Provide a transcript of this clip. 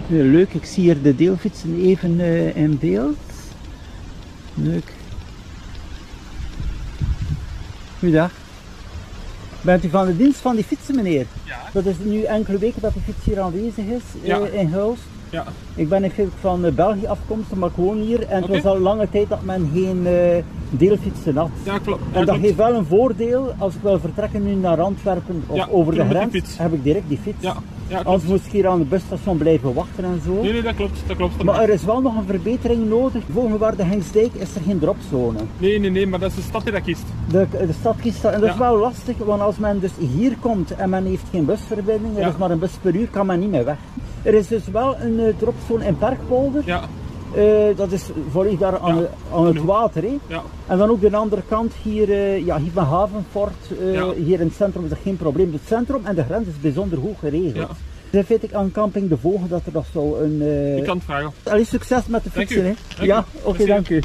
Leuk, ik zie hier de deelfietsen even in beeld. Leuk. Goeiedag. Bent u van de dienst van die fietsen, meneer? Ja. Dat is nu enkele weken dat de fiets hier aanwezig is in Hulst. Ja. Ik ben eigenlijk van België afkomstig, maar ik woon hier en het was al lange tijd dat men geen deelfietsen had. Ja, klopt. En dat geeft wel een voordeel, als ik wil vertrekken nu naar Antwerpen of over de grens, heb ik direct die fiets. Ja. Ja, anders moest ik hier aan het busstation blijven wachten en zo. Nee, dat klopt. Maar er is wel nog een verbetering nodig. Volgens waar de Hengsdijk is er geen dropzone. Nee, maar dat is de stad die dat kiest. De stad kiest dat. En dat is wel lastig, want als men dus hier komt en men heeft geen busverbinding, er is maar een bus per uur, kan men niet meer weg. Er is dus wel een dropzone in Bergpolder. Ja. Dat is volledig daar aan het water. Hè? Ja. En dan ook de andere kant hier, hier bij Havenfort, hier in het centrum is er geen probleem. Het centrum en de grens is bijzonder hoog geregeld. Ja. Dus vind ik aan Camping de Vogel dat er nog zo een... Ik kan het vragen. Allee, succes met de fietsen. Dank u. Ja, oké, dank u.